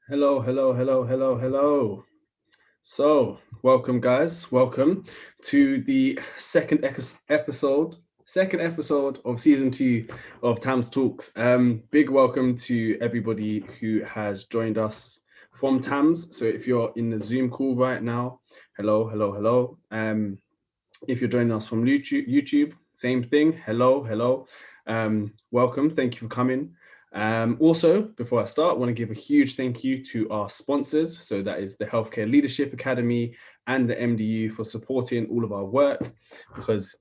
Hello, hello, hello, hello, hello. So, welcome, guys. Welcome to the second episode of season 2 of TAMS Talks. Big welcome to everybody who has joined us from TAMS. So, if you're in the Zoom call right now, hello, hello, hello. If you're joining us from YouTube, same thing. Hello, hello. Welcome. Thank you for coming. Also, before I start, I want to give a huge thank you to our sponsors. So that is the Healthcare Leadership Academy and the MDU for supporting all of our work because,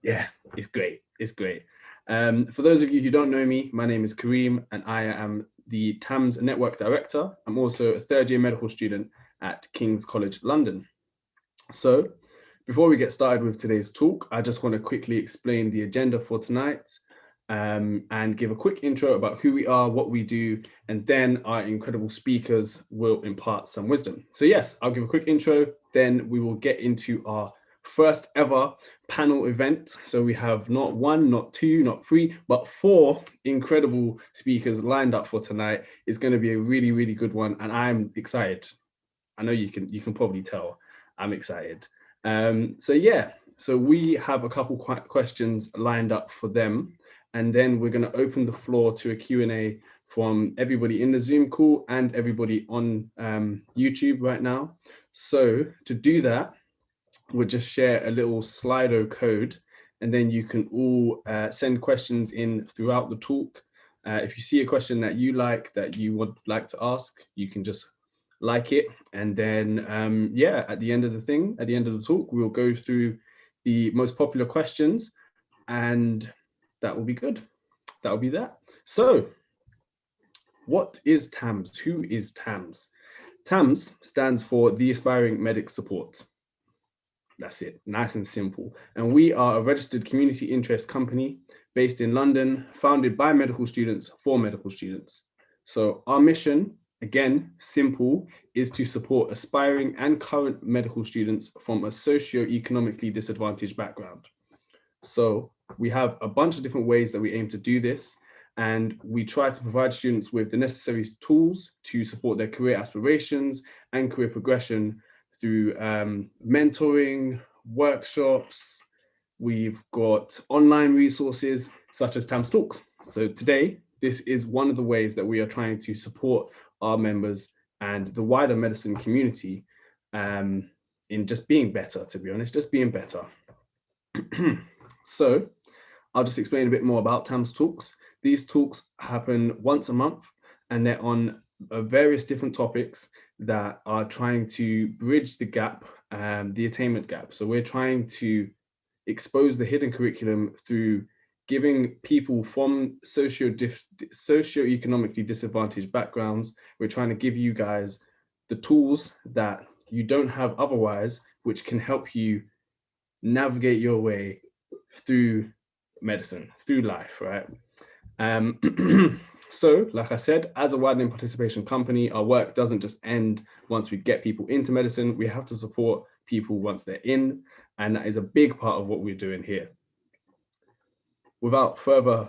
yeah, it's great. It's great. For those of you who don't know me, my name is Kareem and I am the TAMS Network Director. I'm also a third year medical student at King's College London. So, before we get started with today's talk, I just want to quickly explain the agenda for tonight and give a quick intro about who we are, what we do, and then our incredible speakers will impart some wisdom. So yes, I'll give a quick intro, then we will get into our first ever panel event. So we have not one, not two, not three, but 4 incredible speakers lined up for tonight. It's going to be a really, really good one, and I'm excited. I know you can probably tell I'm excited. So we have a couple questions lined up for them, and then we're going to open the floor to a Q&A from everybody in the Zoom call and everybody on YouTube right now. So to do that, we'll just share a little Slido code, and then you can all send questions in throughout the talk. If you see a question that you like, that you would like to ask, you can just like it. And then, at the end of the talk, we'll go through the most popular questions, and that will be good. That will be that. So, what is TAMS? Who is TAMS? TAMS stands for the Aspiring Medic Support. That's it, nice and simple. And we are a registered community interest company based in London, founded by medical students for medical students. So our mission, again, simple, is to support aspiring and current medical students from a socio-economically disadvantaged background. So we have a bunch of different ways that we aim to do this, and we try to provide students with the necessary tools to support their career aspirations and career progression through mentoring, workshops. We've got online resources such as TAMS Talks. So today, this is one of the ways that we are trying to support our members and the wider medicine community in just being better, to be honest, just being better. So I'll just explain a bit more about TAMS Talks. These talks happen once a month, and they're on various different topics that are trying to bridge the gap, the attainment gap. So we're trying to expose the hidden curriculum through giving people from socio-economically disadvantaged backgrounds. We're trying to give you guys the tools that you don't have otherwise, which can help you navigate your way through medicine, through life, right? So, like I said, as a widening participation company, our work doesn't just end once we get people into medicine. We have to support people once they're in, and that is a big part of what we're doing here. Without further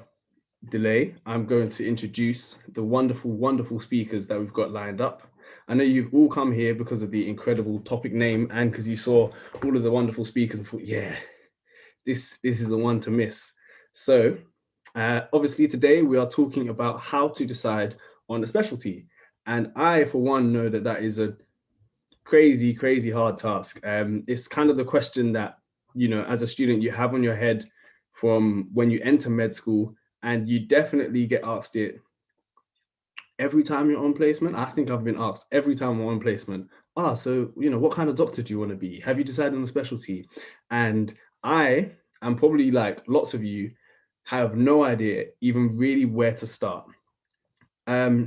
delay, I'm going to introduce the wonderful, wonderful speakers that we've got lined up. I know you've all come here because of the incredible topic name and because you saw all of the wonderful speakers and thought, yeah, this is the one to miss. So obviously today we are talking about how to decide on a specialty. And I, for one, know that that is a crazy, crazy hard task. It's kind of the question that, you know, as a student you have on your head from when you enter med school, and you definitely get asked it every time you're on placement. I think I've been asked every time I'm on placement, so, you know, what kind of doctor do you want to be? Have you decided on a specialty? And I am probably like lots of you have no idea even really where to start.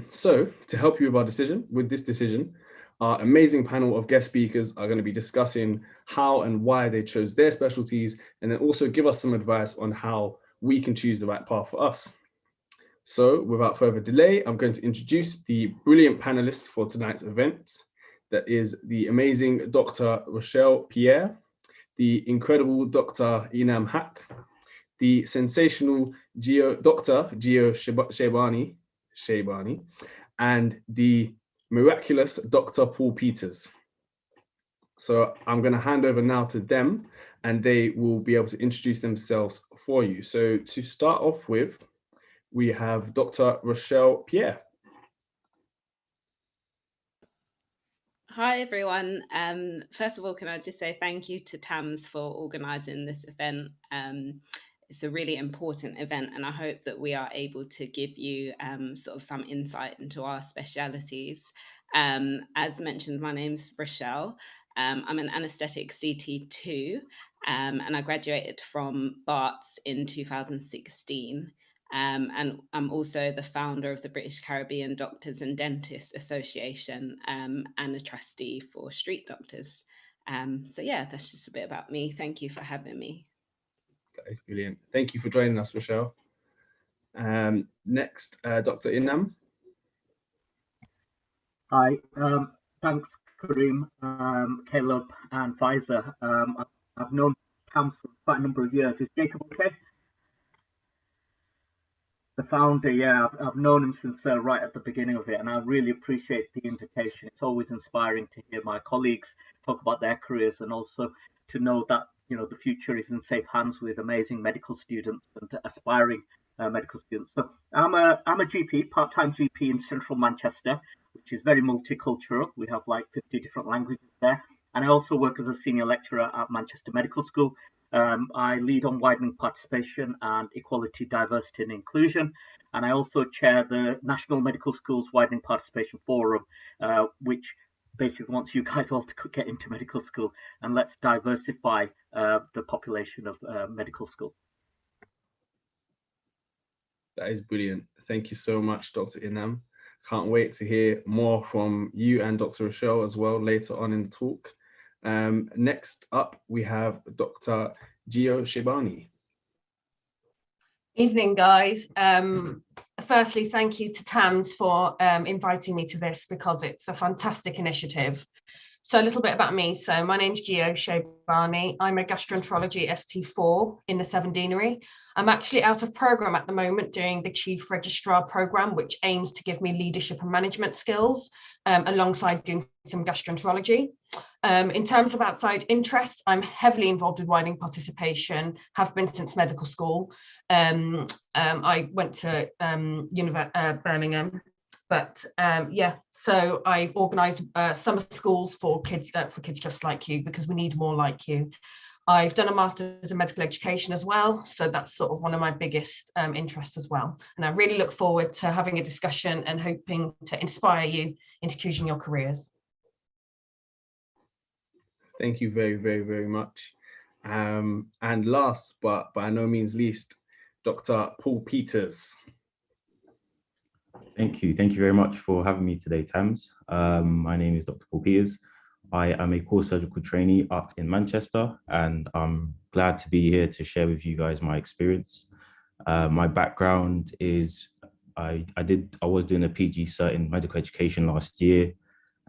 So to help you with this decision, our amazing panel of guest speakers are going to be discussing how and why they chose their specialties, and then also give us some advice on how we can choose the right path for us. So without further delay, I'm going to introduce the brilliant panelists for tonight's event. That is the amazing Dr. Rochelle Pierre, the incredible Dr. Inam Haq, the sensational Dr. Gio Shebani, and the miraculous Dr. Paul Peters. So I'm going to hand over now to them and they will be able to introduce themselves for you. So to start off with, we have Dr. Rochelle Pierre. Hi everyone. First of all, can I just say thank you to TAMS for organising this event. It's a really important event and I hope that we are able to give you sort of some insight into our specialities. As mentioned, my name's Rochelle. I'm an anaesthetic CT2 and I graduated from Barts in 2016. And I'm also the founder of the British Caribbean Doctors and Dentists Association and a trustee for Street Doctors. So yeah, that's just a bit about me. Thank you for having me. That is brilliant. Thank you for joining us, Rochelle. Next, Dr. Inam. Hi, thanks Kareem, Caleb and Pfizer. I've known TAMS for quite a number of years. Is Jacob okay? The founder, yeah, I've known him since right at the beginning of it, and I really appreciate the invitation. It's always inspiring to hear my colleagues talk about their careers, and also to know that the future is in safe hands with amazing medical students and aspiring medical students. So I'm a GP, part-time GP in central Manchester, which is very multicultural. We have like 50 different languages there, and I also work as a senior lecturer at Manchester Medical School. I lead on widening participation and equality, diversity and inclusion. And I also chair the National Medical Schools Widening Participation Forum, which basically wants you guys all to get into medical school and let's diversify the population of medical school. That is brilliant. Thank you so much, Dr. Inam. Can't wait to hear more from you and Dr. Rochelle as well later on in the talk. Next up, we have Dr. Gio Shebani. Evening, guys. Firstly, thank you to TAMS for inviting me to this because it's a fantastic initiative. So a little bit about me. So my name's Gio Shebani. I'm a gastroenterology ST4 in the Seven Deanery. I'm actually out of program at the moment doing the Chief Registrar program, which aims to give me leadership and management skills alongside doing some gastroenterology. In terms of outside interests, I'm heavily involved with widening participation, have been since medical school. I went to Birmingham. But yeah, so I've organised summer schools for kids just like you because we need more like you. I've done a master's in medical education as well, so that's sort of one of my biggest interests as well. And I really look forward to having a discussion and hoping to inspire you into choosing your careers. Thank you very, very, very much. And last, but by no means least, Dr. Paul Peters. Thank you. Thank you very much for having me today, TAMS. My name is Dr. Paul Peters. I am a core surgical trainee up in Manchester, and I'm glad to be here to share with you guys my experience. My background is I was doing a PG cert in medical education last year,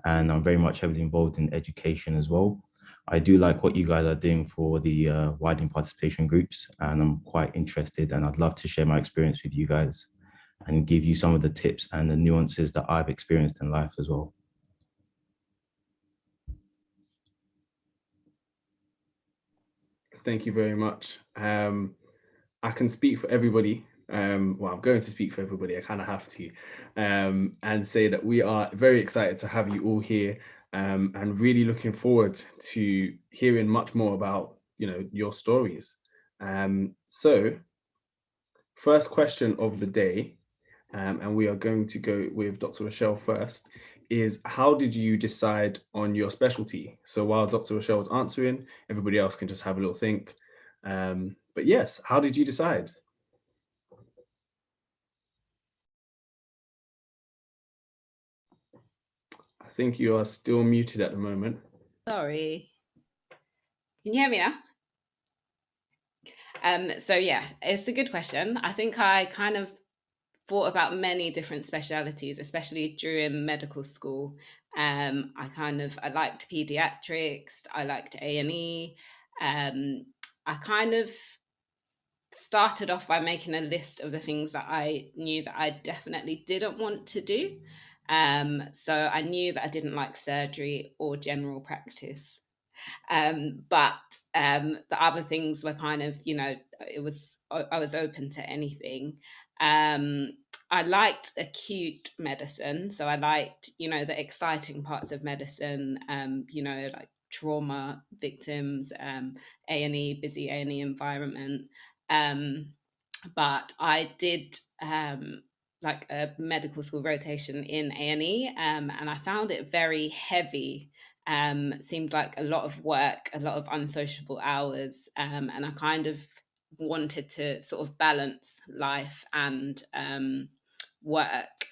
and I'm very much heavily involved in education as well. I do like what you guys are doing for the widening participation groups, and I'm quite interested, and I'd love to share my experience with you guys and give you some of the tips and the nuances that I've experienced in life as well. Thank you very much. I can speak for everybody. Well, I'm going to speak for everybody. I kind of have to, and say that we are very excited to have you all here, and really looking forward to hearing much more about your stories. So, first question of the day, and we are going to go with Dr. Rochelle first, is how did you decide on your specialty? So while Dr. Rochelle was answering, everybody else can just have a little think. But yes, how did you decide? I think you are still muted at the moment. Sorry. Can you hear me now? So yeah, it's a good question. I think I kind of thought about many different specialities, especially during medical school. I liked pediatrics, I liked A&E. I kind of started off by making a list of the things that I knew that I definitely didn't want to do. So I knew that I didn't like surgery or general practice. But the other things were kind of, I was open to anything. I liked acute medicine, so I liked, the exciting parts of medicine, like trauma victims, A&E, busy A&E environment. But I did like a medical school rotation in A&E, and I found it very heavy. Seemed like a lot of work, a lot of unsociable hours, and I kind of wanted to sort of balance life and work.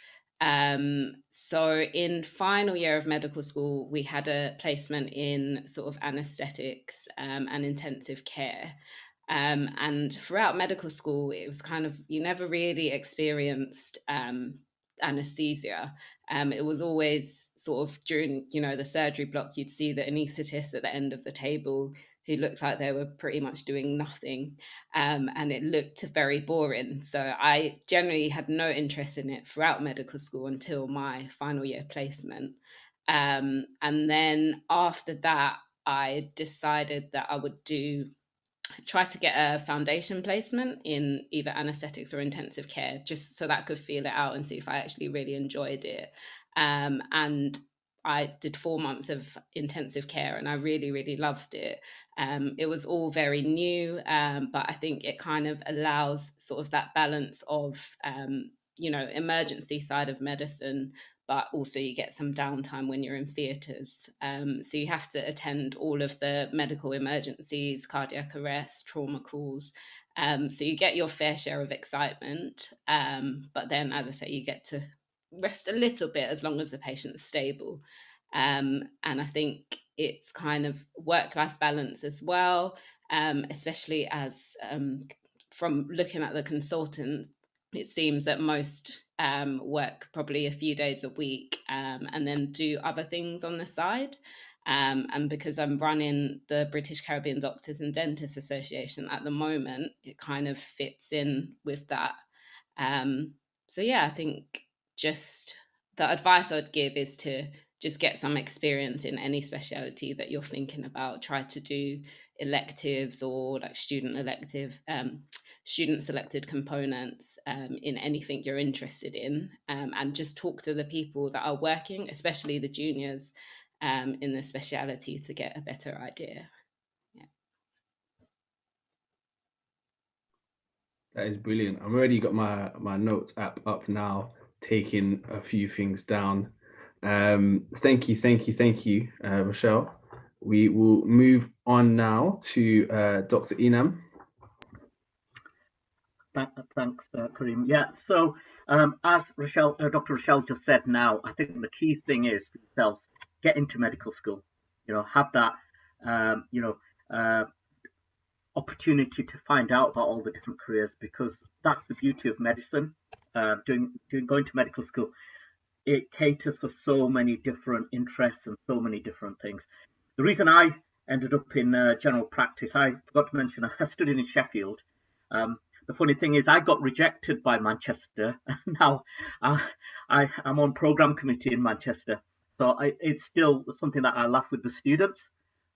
So in final year of medical school, we had a placement in sort of anesthetics and intensive care. And throughout medical school, it was kind of, you never really experienced anesthesia. It was always sort of during, the surgery block, you'd see the anaesthetist at the end of the table who looked like they were pretty much doing nothing. And it looked very boring. So I generally had no interest in it throughout medical school until my final year placement. And then after that, I decided that I would try to get a foundation placement in either anesthetics or intensive care, just so that I could feel it out and see if I actually really enjoyed it. And I did 4 months of intensive care and I really, really loved it. It was all very new, but I think it kind of allows sort of that balance of, emergency side of medicine, but also you get some downtime when you're in theatres. So you have to attend all of the medical emergencies, cardiac arrest, trauma calls. So you get your fair share of excitement. But then, as I say, you get to rest a little bit as long as the patient's stable. And I think it's kind of work-life balance as well, especially as from looking at the consultant, it seems that most work probably a few days a week and then do other things on the side. And because I'm running the British Caribbean Doctors and Dentists Association at the moment, it kind of fits in with that. So yeah, I think just the advice I'd give is to just get some experience in any specialty that you're thinking about. Try to do electives or like student selected components in anything you're interested in, and just talk to the people that are working, especially the juniors in the speciality, to get a better idea. Yeah. That is brilliant. I've already got my notes app up now, taking a few things down. Thank you, Rochelle. We will move on now to Dr. Enam. Thanks, Kareem. Yeah, so as Dr. Rochelle just said now, I think the key thing is for yourselves, get into medical school. Have that, opportunity to find out about all the different careers, because that's the beauty of medicine. Going to medical school, it caters for so many different interests and so many different things. The reason I ended up in general practice, I forgot to mention, I studied in Sheffield. The funny thing is I got rejected by Manchester. Now I'm on program committee in Manchester. So it's still something that I laugh with the students.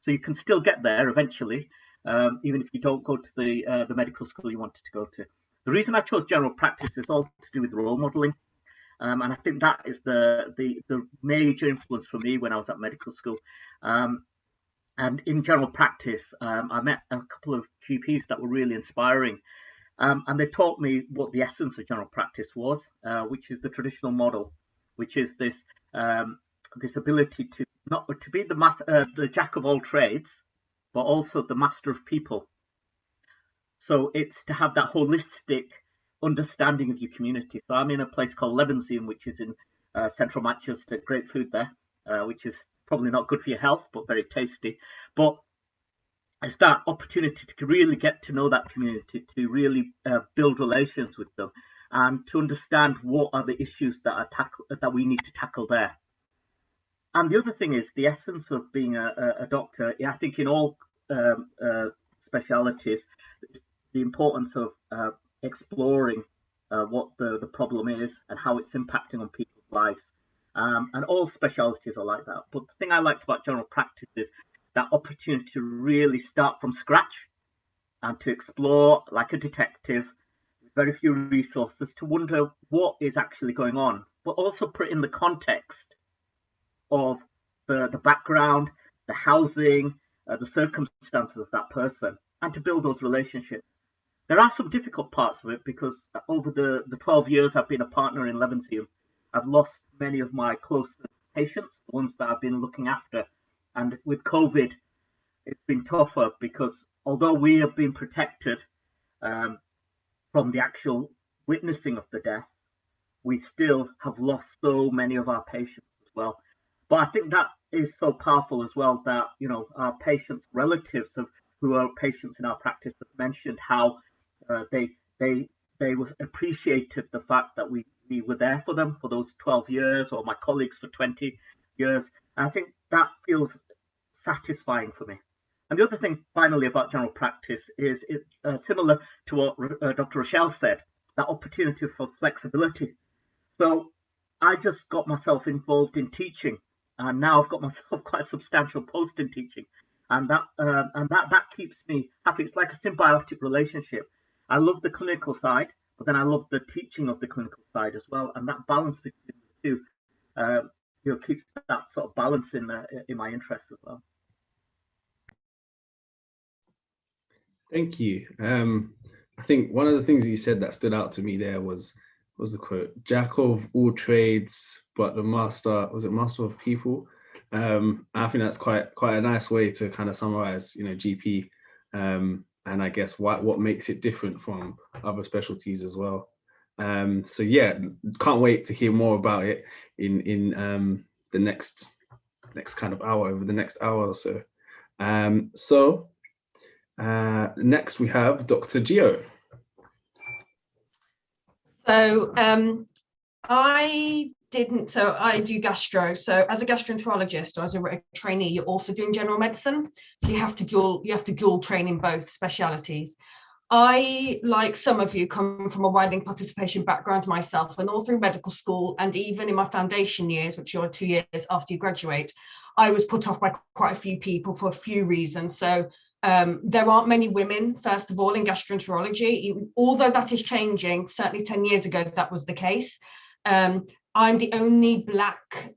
So you can still get there eventually, even if you don't go to the medical school you wanted to go to. The reason I chose general practice is all to do with role modelling. And I think that is the major influence for me when I was at medical school. And in general practice, I met a couple of GPs that were really inspiring. And they taught me what the essence of general practice was, which is the traditional model, which is this ability to be the jack of all trades, but also the master of people. So it's to have that holistic understanding of your community. So I'm in a place called Levenshulme, which is in central Manchester. Great food there, which is probably not good for your health, but very tasty. But it's that opportunity to really get to know that community, to really build relations with them, and to understand what are the issues that we need to tackle there. And the other thing is the essence of being a doctor. I think in all specialities, the importance of exploring what the problem is and how it's impacting on people's lives. And all specialties are like that. But the thing I liked about general practice is that opportunity to really start from scratch and to explore like a detective, with very few resources, to wonder what is actually going on, but also put it in the context of the background, the housing, the circumstances of that person, and to build those relationships. There are some difficult parts of it because over the 12 years I've been a partner in Levenshulme, I've lost many of my closest patients, the ones that I've been looking after. And with COVID, it's been tougher because although we have been protected from the actual witnessing of the death, we still have lost so many of our patients as well. But I think that is so powerful as well that, you know, our patients' relatives who are patients in our practice have mentioned how they was appreciated the fact that we were there for them for those 12 years, or my colleagues for 20 years. And I think that feels satisfying for me. And the other thing finally about general practice is similar to what Dr. Rochelle said, that opportunity for flexibility. So I just got myself involved in teaching, and now I've got myself quite a substantial post in teaching, and that keeps me happy. It's like a symbiotic relationship. I love the clinical side, but then I love the teaching of the clinical side as well, and that balance between the two, you know, keeps that sort of balance in my interest as well. Thank you. I think one of the things you said that stood out to me there was the quote, "Jack of all trades, but the master of people." I think that's quite a nice way to kind of summarize, you know, GP, and I guess what makes it different from other specialties as well. So yeah, can't wait to hear more about it in the next kind of hour, over the next hour or so. Next we have Dr. Gio. So I do gastro. So as a gastroenterologist or as a trainee, you're also doing general medicine. So you have to dual train in both specialities. I, like some of you, come from a widening participation background myself, and all through medical school and even in my foundation years, which are 2 years after you graduate, I was put off by quite a few people for a few reasons. So there aren't many women, first of all, in gastroenterology, although that is changing. Certainly 10 years ago, that was the case. I'm the only Black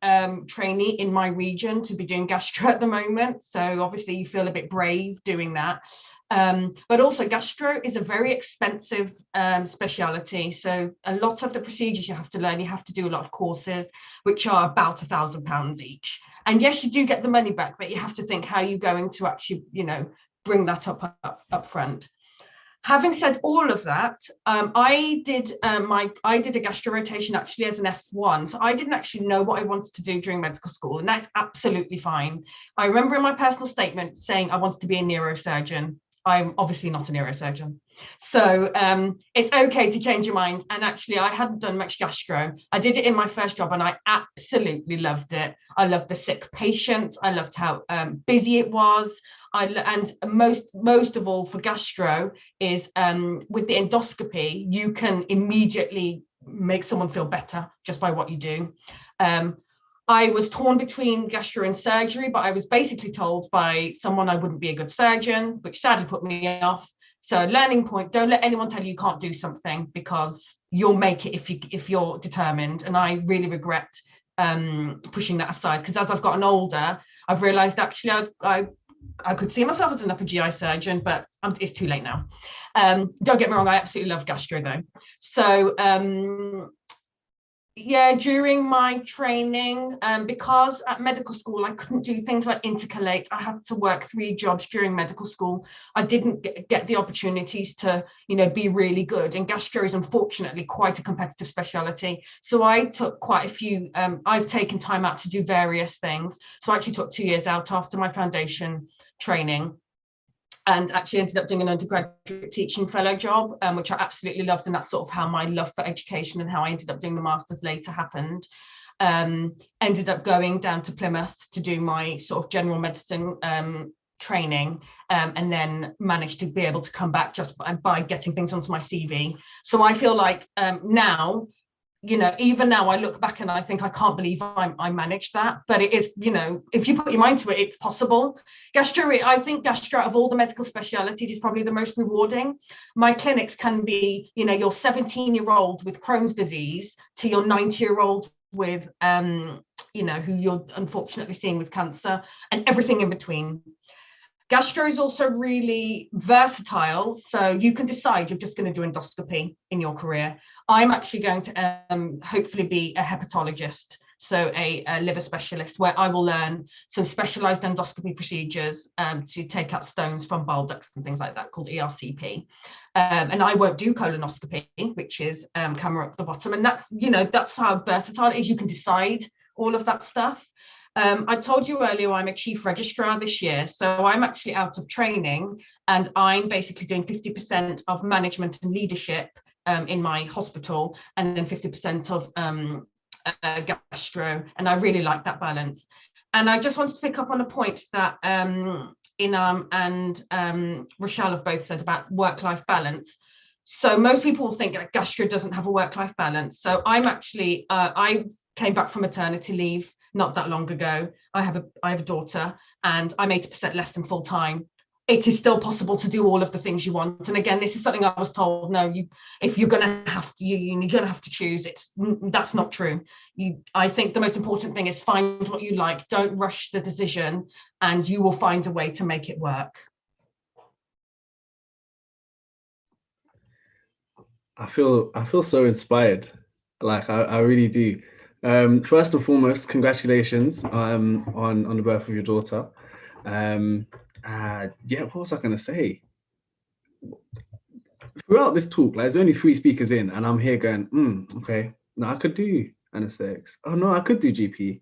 trainee in my region to be doing gastro at the moment. So obviously you feel a bit brave doing that. But also gastro is a very expensive speciality. So a lot of the procedures you have to learn, you have to do a lot of courses, which are about £1,000 each. And yes, you do get the money back, but you have to think how you're going to actually, you know, bring that up front. Having said all of that, I did a gastro rotation actually as an F1, so I didn't actually know what I wanted to do during medical school, and that's absolutely fine. I remember in my personal statement saying I wanted to be a neurosurgeon. I'm obviously not a neurosurgeon, so it's okay to change your mind. And actually, I hadn't done much gastro. I did it in my first job, and I absolutely loved it. I loved the sick patients. I loved how busy it was. And most of all for gastro is with the endoscopy, you can immediately make someone feel better just by what you do. I was torn between gastro and surgery, but I was basically told by someone I wouldn't be a good surgeon, which sadly put me off. So learning point, don't let anyone tell you you can't do something, because you'll make it if you're determined. And I really regret pushing that aside, because as I've gotten older, I've realized actually I could see myself as an upper GI surgeon, but it's too late now. Don't get me wrong, I absolutely love gastro though. So yeah, during my training, because at medical school I couldn't do things like intercalate, I had to work 3 jobs during medical school. I didn't get the opportunities to, you know, be really good. And gastro is unfortunately quite a competitive speciality. So I took quite a few, I've taken time out to do various things. So I actually took 2 years out after my foundation training, and actually ended up doing an undergraduate teaching fellow job, which I absolutely loved. And that's sort of how my love for education and how I ended up doing the master's later happened. Ended up going down to Plymouth to do my sort of general medicine training, and then managed to be able to come back just by getting things onto my CV. So I feel like now you know, even now I look back and I think I can't believe I managed that, but it is, you know, if you put your mind to it, it's possible. I think gastro of all the medical specialities is probably the most rewarding. My clinics can be, you know, your 17-year-old with Crohn's disease to your 90-year-old with, you know, who you're unfortunately seeing with cancer, and everything in between. Gastro is also really versatile, so you can decide you're just going to do endoscopy in your career. I'm actually going to hopefully be a hepatologist, so a liver specialist, where I will learn some specialized endoscopy procedures to take out stones from bile ducts and things like that, called ERCP. And I won't do colonoscopy, which is camera up the bottom. And that's, you know, that's how versatile it is. You can decide all of that stuff. I told you earlier I'm a chief registrar this year, so I'm actually out of training, and I'm basically doing 50% of management and leadership in my hospital, and then 50% of gastro, and I really like that balance. And I just wanted to pick up on a point that Inam and Rochelle have both said about work-life balance. So most people think that gastro doesn't have a work-life balance. So I'm actually, I came back from maternity leave not that long ago. I have a daughter, and I'm 80% less than full time. It is still possible to do all of the things you want. And again, this is something I was told, no, if you're going to have to, you're going to have to choose. That's not true. I think the most important thing is find what you like. Don't rush the decision, and you will find a way to make it work. I feel so inspired. Like I really do. First and foremost, congratulations on the birth of your daughter. Yeah, what was I gonna say? Throughout this talk, like, there's only 3 speakers in, and I'm here going, okay, no, I could do anesthetics. Oh no, I could do GP.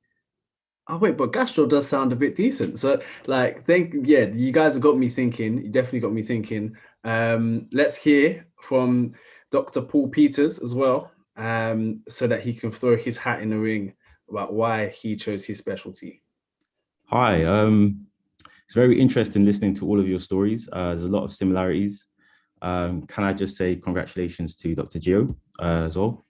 Oh wait, but gastro does sound a bit decent. So like, you guys have got me thinking. You definitely got me thinking. Let's hear from Dr. Paul Peters as well, so that he can throw his hat in the ring about why he chose his specialty. Hi, it's very interesting listening to all of your stories. There's a lot of similarities. Can I just say congratulations to Dr. Gio as well.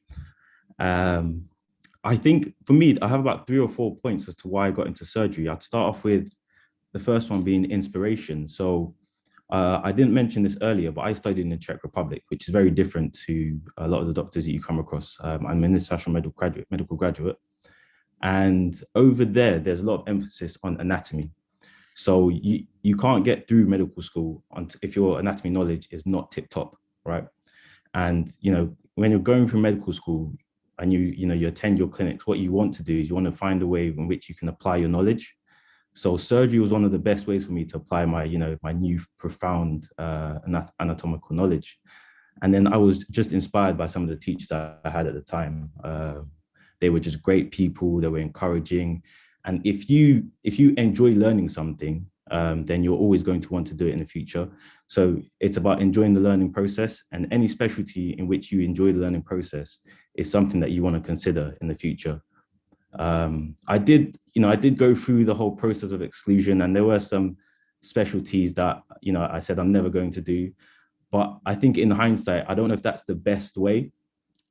I think for me, I have about 3 or 4 points as to why I got into surgery. I'd start off with the first one being inspiration. So I didn't mention this earlier, but I studied in the Czech Republic, which is very different to a lot of the doctors that you come across. I'm an international medical graduate. And over there, there's a lot of emphasis on anatomy. So you can't get through medical school if your anatomy knowledge is not tip top, right? And, you know, when you're going through medical school and you attend your clinics, what you want to do is you want to find a way in which you can apply your knowledge. So surgery was one of the best ways for me to apply my new profound anatomical knowledge. And then I was just inspired by some of the teachers that I had at the time. They were just great people. They were encouraging. And if you enjoy learning something, then you're always going to want to do it in the future. So it's about enjoying the learning process, and any specialty in which you enjoy the learning process is something that you want to consider in the future. I did go through the whole process of exclusion, and there were some specialties that, I said I'm never going to do. But I think in hindsight, I don't know if that's the best way,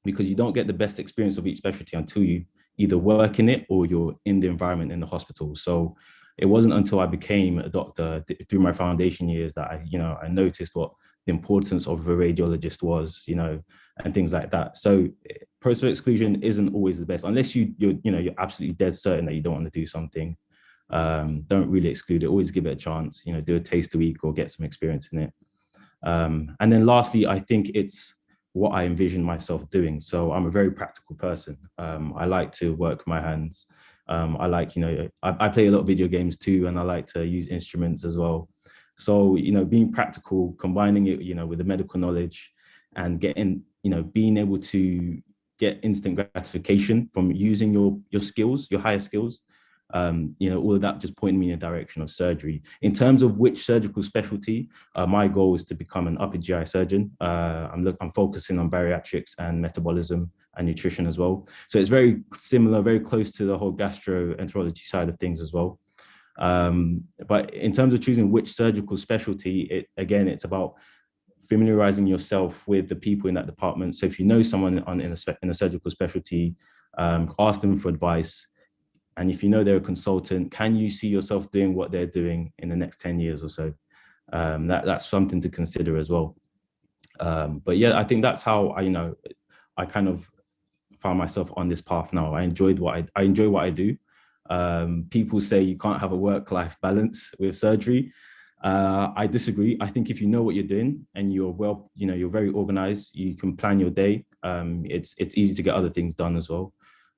because you don't get the best experience of each specialty until you either work in it or you're in the environment in the hospital. So it wasn't until I became a doctor through my foundation years that I noticed what the importance of a radiologist was, and things like that. So process of exclusion isn't always the best, unless you're absolutely dead certain that you don't want to do something. Don't really exclude it. Always give it a chance. Do a taste a week or get some experience in it. And then lastly, I think it's what I envision myself doing. So I'm a very practical person. I like to work with my hands. I like, I play a lot of video games too, and I like to use instruments as well. So, being practical, combining it, with the medical knowledge, and being able to get instant gratification from using your skills, your higher skills, all of that just pointed me in the direction of surgery. In terms of which surgical specialty, my goal is to become an upper GI surgeon. I'm focusing on bariatrics and metabolism and nutrition as well. So it's very similar, very close to the whole gastroenterology side of things as well. But in terms of choosing which surgical specialty, it's about familiarizing yourself with the people in that department. So if you know someone in a surgical specialty, ask them for advice. And if you know they're a consultant, can you see yourself doing what they're doing in the next 10 years or so? That's something to consider as well. But yeah, I think that's how I kind of found myself on this path now. I enjoy what I do. People say you can't have a work-life balance with surgery. I disagree. I think if you know what you're doing and you're very organized, you can plan your day. It's easy to get other things done as well.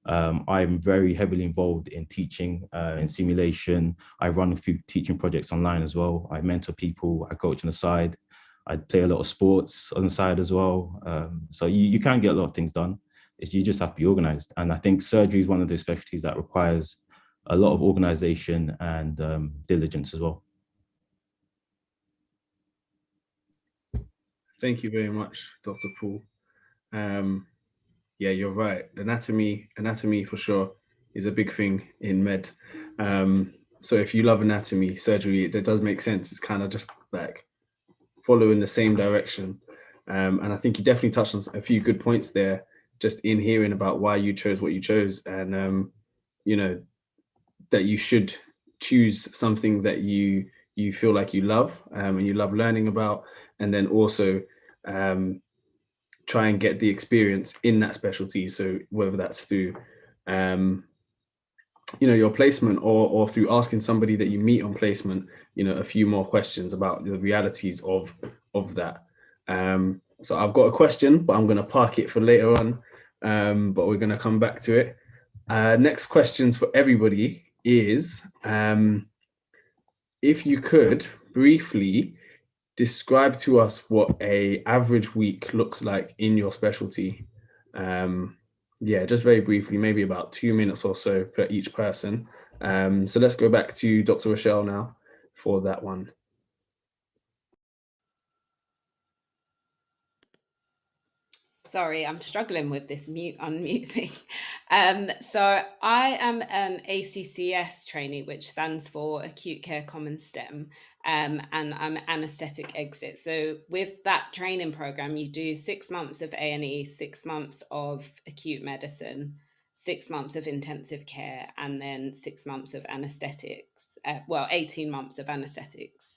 I'm very heavily involved in teaching, in simulation. I run a few teaching projects online as well. I mentor people, I coach on the side. I play a lot of sports on the side as well. So you can get a lot of things done. You just have to be organized. And I think surgery is one of those specialties that requires a lot of organization and diligence as well. Thank you very much, Dr. Paul. Yeah, you're right. Anatomy for sure is a big thing in med. So if you love anatomy, surgery, it does make sense. It's kind of just like following the same direction. And I think you definitely touched on a few good points there, just in hearing about why you chose what you chose, and that you should choose something that you feel like you love, and you love learning about, and then also try and get the experience in that specialty. So whether that's through your placement, or through asking somebody that you meet on placement a few more questions about the realities of that. So I've got a question, but I'm going to park it for later on, but we're going to come back to it. Next questions for everybody is, if you could briefly describe to us what a average week looks like in your specialty. Yeah, just very briefly, maybe about 2 minutes or so per each person. So let's go back to Dr. Rochelle now for that one. Sorry, I'm struggling with this unmute thing. So I am an ACCS trainee, which stands for Acute Care Common STEM, and I'm anaesthetic exit. So with that training program, you do 6 months of A&E, 6 months of acute medicine, 6 months of intensive care, and then 6 months of anaesthetics. 18 months of anaesthetics.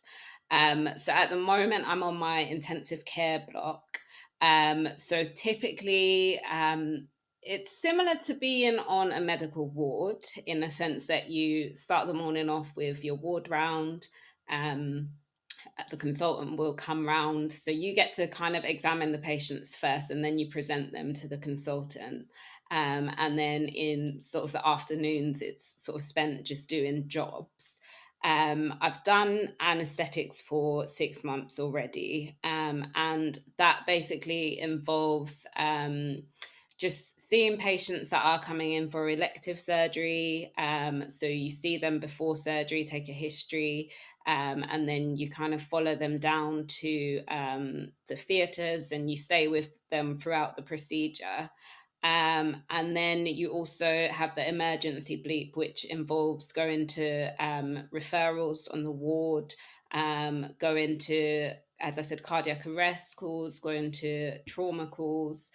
So at the moment, I'm on my intensive care block. So typically, it's similar to being on a medical ward in the sense that you start the morning off with your ward round. The consultant will come round. So you get to kind of examine the patients first, and then you present them to the consultant. And then in sort of the afternoons, it's sort of spent just doing jobs. I've done anaesthetics for 6 months already, and that basically involves just seeing patients that are coming in for elective surgery. So you see them before surgery, take a history, and then you kind of follow them down to the theatres, and you stay with them throughout the procedure. And then you also have the emergency bleep, which involves going to referrals on the ward, going to, as I said, cardiac arrest calls, going to trauma calls,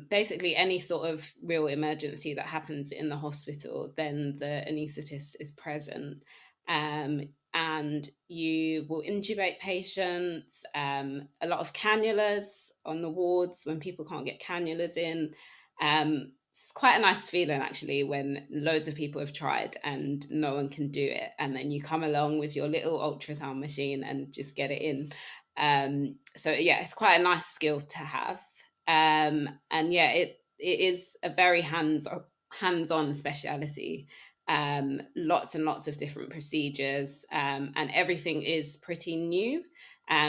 basically any sort of real emergency that happens in the hospital, then the anaesthetist is present. And you will intubate patients, a lot of cannulas on the wards when people can't get cannulas in. It's quite a nice feeling actually when loads of people have tried and no one can do it, and then you come along with your little ultrasound machine and just get it in. So yeah, it's quite a nice skill to have. And yeah, it is a very hands-on speciality. Lots and lots of different procedures, and everything is pretty new.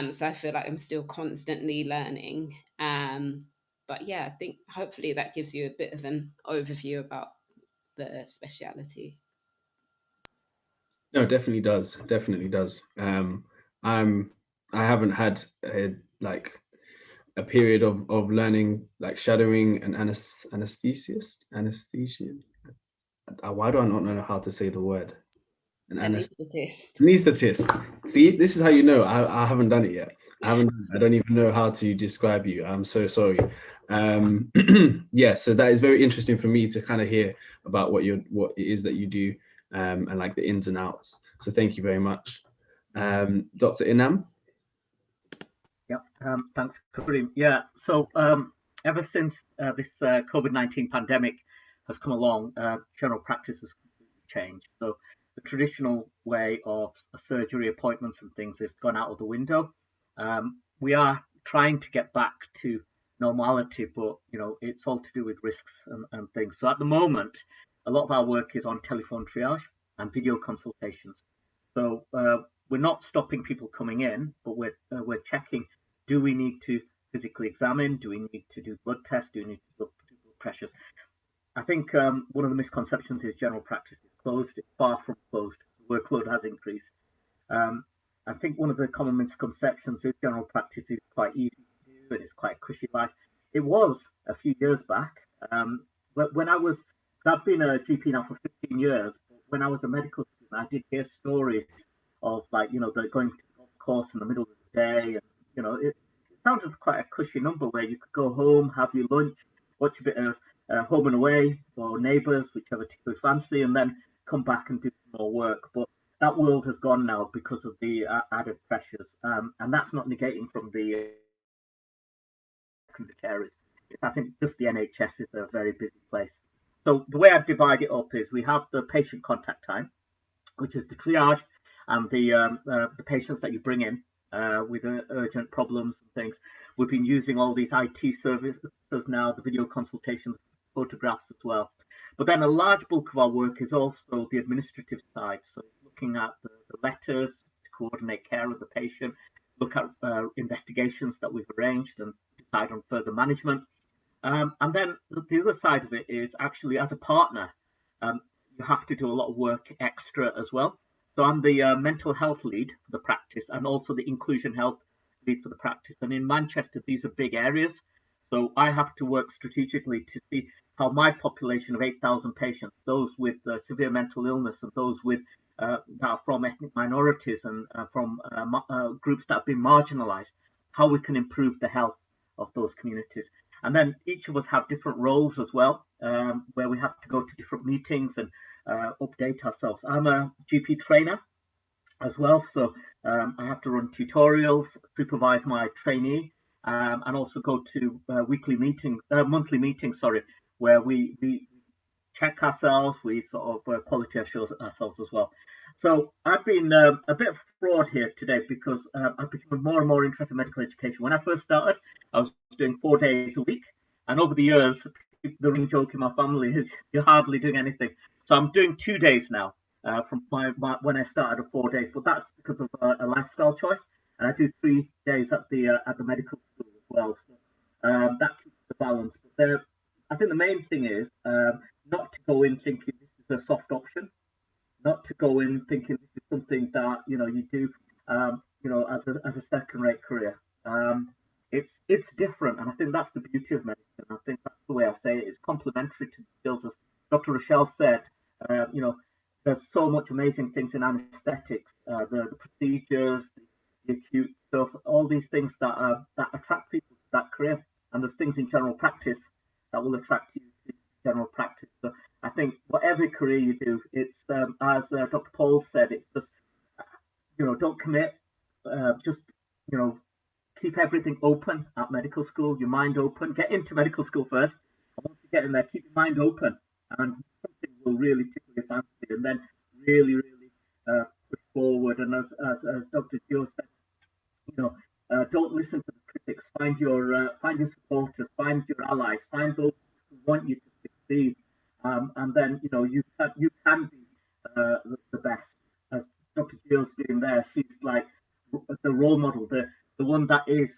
So I feel like I'm still constantly learning. But yeah, I think hopefully that gives you a bit of an overview about the speciality. No, definitely does. Definitely does. I haven't had a period of learning, like shadowing an anesthesia. Why do I not know how to say the word? Anaesthetist. Anaesthetist. See, this is how you know I haven't done it yet. I don't even know how to describe you. I'm so sorry. Yeah, so that is very interesting for me to kind of hear about what it is that you do, and like the ins and outs. So thank you very much. Dr. Inam? Yep, thanks, Kareem. Yeah, so ever since this COVID-19 pandemic has come along, general practice has completely changed. So the traditional way of surgery appointments and things has gone out of the window. We are trying to get back to normality, but it's all to do with risks and things. So at the moment, a lot of our work is on telephone triage and video consultations. So we're not stopping people coming in, but we're checking: do we need to physically examine? Do we need to do blood tests? Do we need to do blood pressures? I think one of the misconceptions is general practice is closed. It's far from closed. The workload has increased. I think one of the common misconceptions is general practice is quite easy to do and it's quite a cushy life. It was a few years back. When I've been a GP now for 15 years. But when I was a medical student, I did hear stories of they're going to the golf course in the middle of the day, and it sounded quite a cushy number where you could go home, have your lunch, watch a bit of Home and Away or Neighbours, whichever tickles fancy, and then come back and do some more work. But that world has gone now because of the added pressures, and that's not negating from the carers. I think just the NHS is a very busy place. So the way I divide it up is we have the patient contact time, which is the triage and the patients that you bring in with urgent problems and things. We've been using all these IT services now, the video consultations, photographs as well. But then a large bulk of our work is also the administrative side. So looking at the letters to coordinate care of the patient, look at investigations that we've arranged and decide on further management. And then the other side of it is actually as a partner, you have to do a lot of work extra as well. So I'm the mental health lead for the practice and also the inclusion health lead for the practice. And in Manchester, these are big areas. So I have to work strategically to see how my population of 8,000 patients, those with severe mental illness and those with that are from ethnic minorities and from groups that have been marginalized, how we can improve the health of those communities. And then each of us have different roles as well, where we have to go to different meetings and update ourselves. I'm a GP trainer as well, so I have to run tutorials, supervise my trainee, and also go to monthly meetings, where we check ourselves, we sort of quality assure ourselves as well. So I've been a bit of fraud here today because I've become more and more interested in medical education. When I first started, I was doing 4 days a week, and over the years, the running joke in my family is you're hardly doing anything. So I'm doing 2 days now from my when I started at 4 days, but that's because of a lifestyle choice, and I do 3 days at the medical school as well. So that keeps the balance. But I think the main thing is not to go in thinking this is a soft option, not to go in thinking this is something that you do as a second-rate career. It's different, and I think that's the beauty of medicine. I think that's the way I say it. It's complementary to the skills, as Dr. Rochelle said. There's so much amazing things in anaesthetics, the procedures, the acute stuff, all these things that attract people to that career. And there's things in general practice that will attract you to general practice. So I think whatever career you do, it's as Dr. Paul said, it's just don't commit, just keep everything open at medical school, your mind open, get into medical school first. And once you get in there, keep your mind open, and something will really tickle your fancy, and then really push forward. And as Dr. Gio said, don't listen to the critics. Find your supporters, find your allies, find those who want you to succeed, and then you can be the best. As Dr. Gio's doing there, she's like the role model, the one that is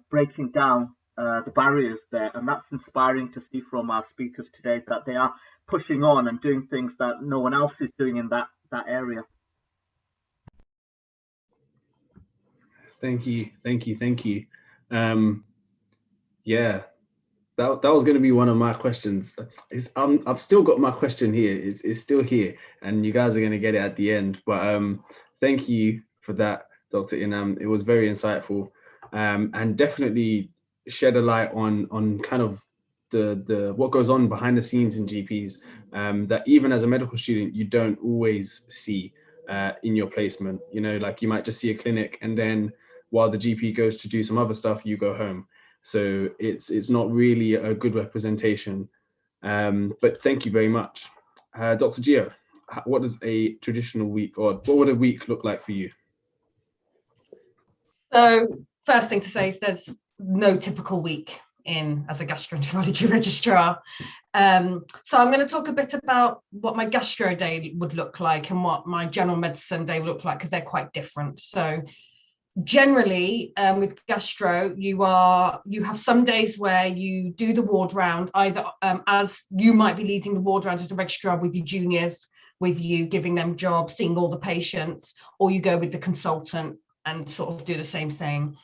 breaking down the barriers there, and that's inspiring to see from our speakers today, that they are pushing on and doing things that no one else is doing in that area. Thank you. Yeah, that was going to be one of my questions. I've still got my question here. It's still here, and you guys are going to get it at the end. But thank you for that, Dr. Inam. It was very insightful. and definitely shed a light on kind of the what goes on behind the scenes in GPs, that even as a medical student you don't always see in your placement. You know, like you might just see a clinic, and then while the GP goes to do some other stuff, you go home. So it's not really a good representation. But thank you very much. Dr. Gio, what does a traditional week, or what would a week look like for you? So first thing to say is there's no typical week as a gastroenterology registrar. So I'm going to talk a bit about what my gastro day would look like and what my general medicine day would look like, because they're quite different. So generally, with gastro, you have some days where you do the ward round, either as you might be leading the ward round as a registrar with your juniors, with you giving them jobs, seeing all the patients, or you go with the consultant and sort of do the same thing.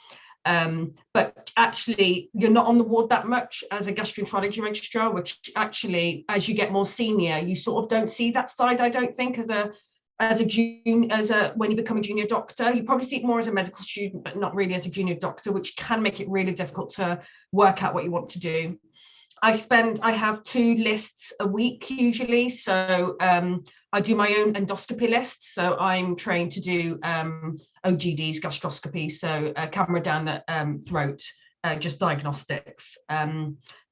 But actually, you're not on the ward that much as a gastroenterology registrar, which actually, as you get more senior, you sort of don't see that side, I don't think, when you become a junior doctor. You probably see it more as a medical student, but not really as a junior doctor, which can make it really difficult to work out what you want to do. I have 2 lists a week usually. So I do my own endoscopy list. So I'm trained to do OGDs, gastroscopy, so camera down the throat, just diagnostics,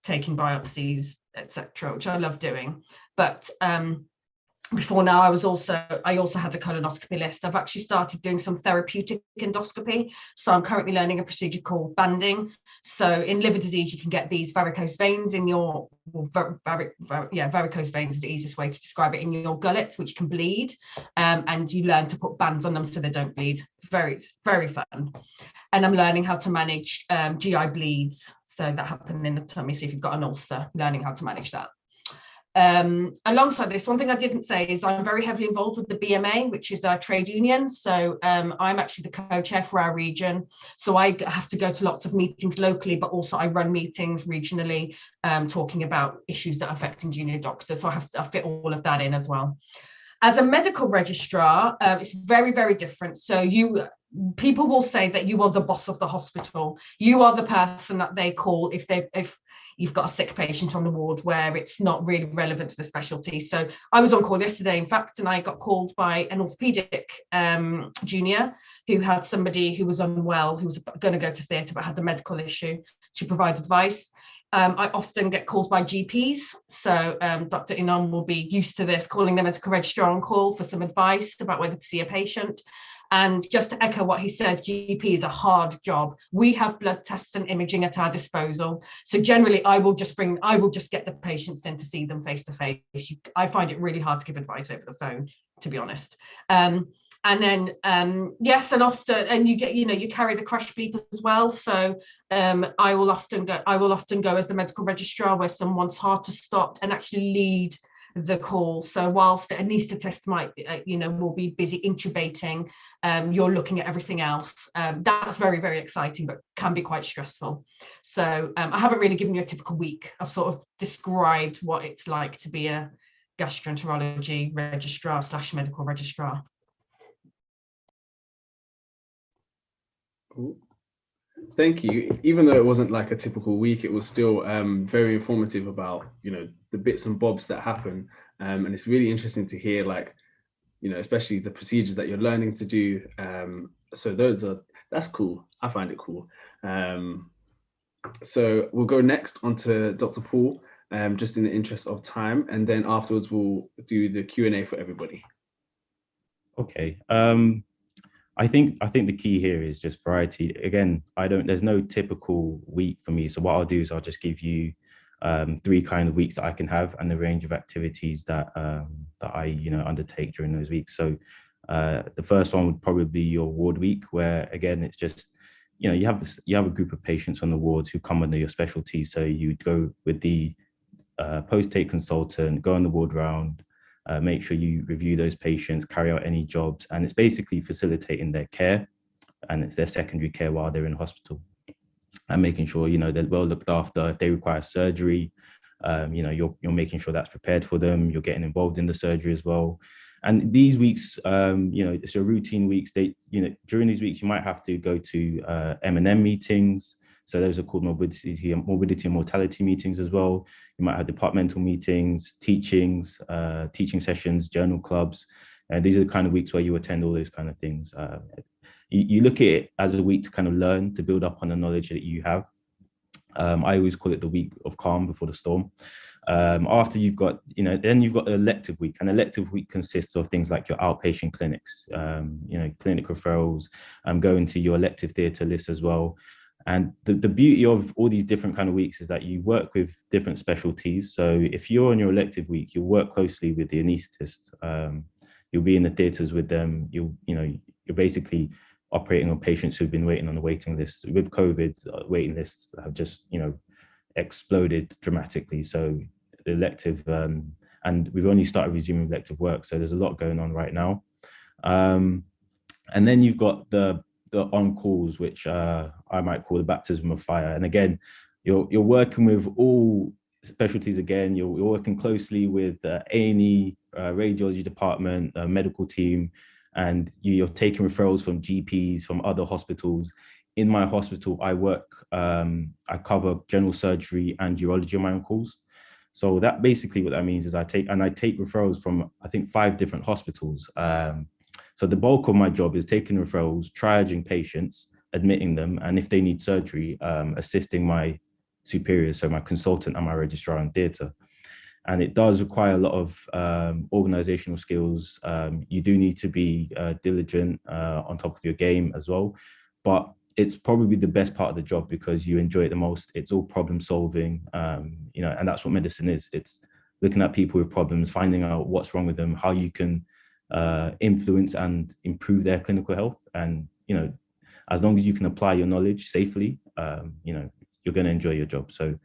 taking biopsies, etc., which I love doing. But before now, I also had the colonoscopy list. I've actually started doing some therapeutic endoscopy. So I'm currently learning a procedure called banding. So in liver disease, you can get these varicose veins in your, varicose veins is the easiest way to describe it, in your gullet, which can bleed. And you learn to put bands on them so they don't bleed. Very, very fun. And I'm learning how to manage GI bleeds. So that happened in the tummy. So if you've got an ulcer, learning how to manage that. Alongside this, one thing I didn't say is I'm very heavily involved with the BMA, which is our trade union. So I'm actually the co-chair for our region. So I have to go to lots of meetings locally, but also I run meetings regionally, talking about issues that are affecting junior doctors. So I fit all of that in as well. As a medical registrar, it's very, very different. So people will say that you are the boss of the hospital. You are the person that they call if you've got a sick patient on the ward where it's not really relevant to the specialty. So I was on call yesterday, in fact, and I got called by an orthopedic junior who had somebody who was unwell, who was going to go to theatre but had the medical issue. She provides advice. I often get called by GPs. So Dr. Inan will be used to this, calling the medical registrar on call for some advice about whether to see a patient. And just to echo what he said, GP is a hard job. We have blood tests and imaging at our disposal. So generally, I will just get the patients in to see them face to face. I find it really hard to give advice over the phone, to be honest. And then yes, and often, and you carry the crash bleep as well. So I will often go as the medical registrar where someone's heart has stopped and actually lead the call. So whilst the anaesthetist might will be busy intubating, you're looking at everything else. That's very, very exciting, but can be quite stressful. So I haven't really given you a typical week. I've sort of described what it's like to be a gastroenterology registrar / medical registrar. Thank you. Even though it wasn't like a typical week, it was still very informative about, the bits and bobs that happen. And it's really interesting to hear, like, especially the procedures that you're learning to do. So that's cool. I find it cool. So we'll go next onto Dr. Paul, just in the interest of time. And then afterwards, we'll do the Q&A for everybody. Okay. I think the key here is just variety. Again, there's no typical week for me. So what I'll do is I'll just give you 3 kind of weeks that I can have and the range of activities that I undertake during those weeks. So the first one would probably be your ward week, where again it's just you have a group of patients on the wards who come under your specialty. So you'd go with the post-take consultant, go on the ward round, make sure you review those patients, carry out any jobs, and it's basically facilitating their care, and it's their secondary care while they're in hospital, and making sure they're well looked after. If they require surgery, you're making sure that's prepared for them. You're getting involved in the surgery as well, And these weeks, it's your routine weeks. During these weeks, you might have to go to M&M meetings. So those are called morbidity and mortality meetings as well. You might have departmental meetings, teaching sessions, journal clubs. And these are the kind of weeks where you attend all those kind of things. You look at it as a week to kind of learn, to build up on the knowledge that you have. I always call it the week of calm before the storm. After you've got, then you've got an elective week. An elective week consists of things like your outpatient clinics, clinic referrals, going to your elective theatre list as well. And the beauty of all these different kind of weeks is that you work with different specialties. So if you're on your elective week, you'll work closely with the anaesthetist. You'll be in the theatres with them. You're basically operating on patients who've been waiting on the waiting list. With COVID, waiting lists have just, exploded dramatically. So the elective, and we've only started resuming elective work. So there's a lot going on right now. And then you've got the on-calls, which I might call the baptism of fire. And again, you're working with all specialties again. You're working closely with A&E, radiology department, medical team, and you're taking referrals from GPs, from other hospitals. In my hospital, I cover general surgery and urology on my own calls. So that basically what that means is I take referrals from, I think, 5 different hospitals. So the bulk of my job is taking referrals, triaging patients, admitting them, and if they need surgery, assisting my superiors, so my consultant and my registrar in theatre. And it does require a lot of organizational skills. You do need to be diligent, on top of your game as well. But it's probably the best part of the job because you enjoy it the most. It's all problem solving, and that's what medicine is. It's looking at people with problems, finding out what's wrong with them, how you can influence and improve their clinical health. And, as long as you can apply your knowledge safely, you're going to enjoy your job. So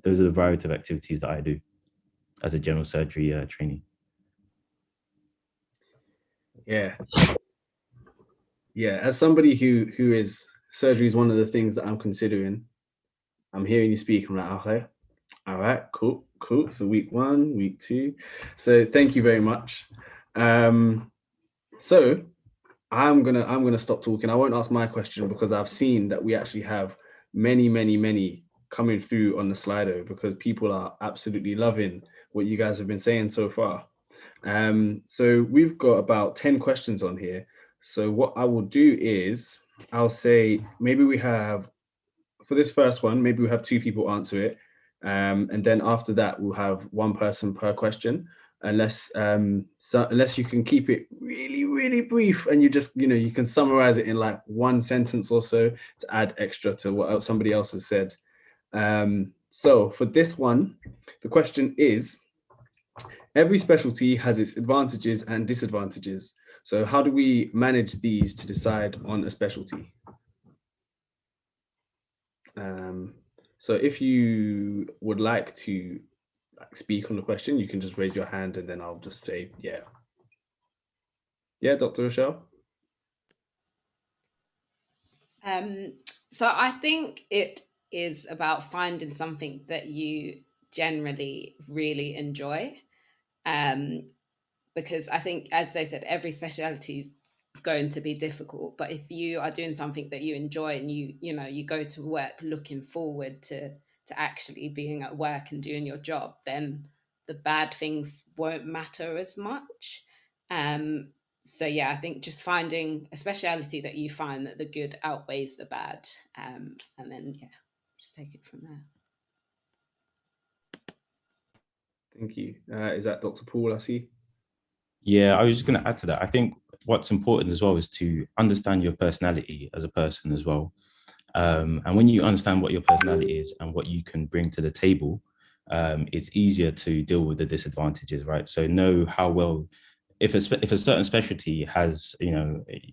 those are the variety of activities that I do as a general surgery trainee. Yeah. As somebody who is, surgery is one of the things that I'm considering. I'm hearing you speak. I'm like, okay, all right, cool. So week 1, week 2. So thank you very much. So I'm gonna stop talking. I won't ask my question because I've seen that we actually have many coming through on the Slido because people are absolutely loving what you guys have been saying so far. So we've got about 10 questions on here. So what I will do is I'll say maybe we have, for this first one, maybe we have 2 people answer it. And then after that, we'll have 1 person per question, unless you can keep it really brief and you just, you can summarize it in like 1 sentence or so to add extra to what somebody else has said. So for this one, the question is, every specialty has its advantages and disadvantages. So how do we manage these to decide on a specialty? So if you would like to speak on the question, you can just raise your hand and then I'll just say, yeah. Yeah, Dr. Rochelle? So I think it is about finding something that you generally really enjoy. Because I think, as they said, every specialty is going to be difficult, but if you are doing something that you enjoy and you go to work looking forward to actually being at work and doing your job, then the bad things won't matter as much. So yeah, I think just finding a specialty that you find that the good outweighs the bad, and then just take it from there. Thank you. Is that Dr. Paul, I see? Yeah, I was just going to add to that. I think what's important as well is to understand your personality as a person as well. And when you understand what your personality is and what you can bring to the table, it's easier to deal with the disadvantages, right? So know how well, if a certain specialty has,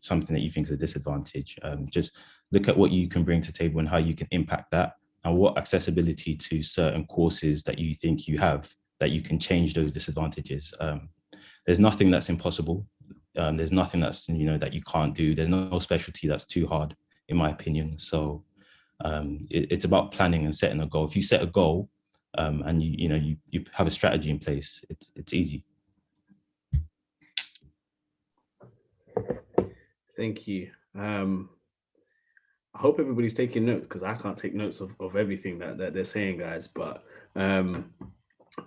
something that you think is a disadvantage, just look at what you can bring to the table and how you can impact that, and what accessibility to certain courses that you think you have that you can change those disadvantages. There's nothing that's impossible. There's nothing that's, that you can't do. There's no specialty that's too hard, in my opinion. So it's about planning and setting a goal. If you set a goal and you have a strategy in place, it's easy. Thank you. I hope everybody's taking notes, because I can't take notes of everything that they're saying, guys. But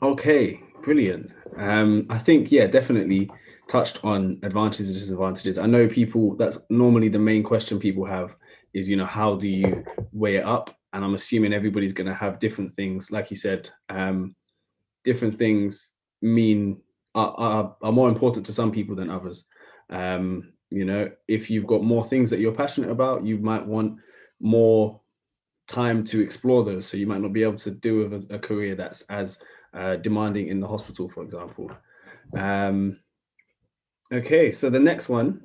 okay, brilliant. I think, yeah, definitely touched on advantages and disadvantages. I know people, that's normally the main question people have is, you know, how do you weigh it up? And I'm assuming everybody's going to have different things. Like you said, different things are more important to some people than others. You know, if you've got more things that you're passionate about, you might want more time to explore those. So you might not be able to do a career that's as demanding in the hospital, for example. Okay, so the next one,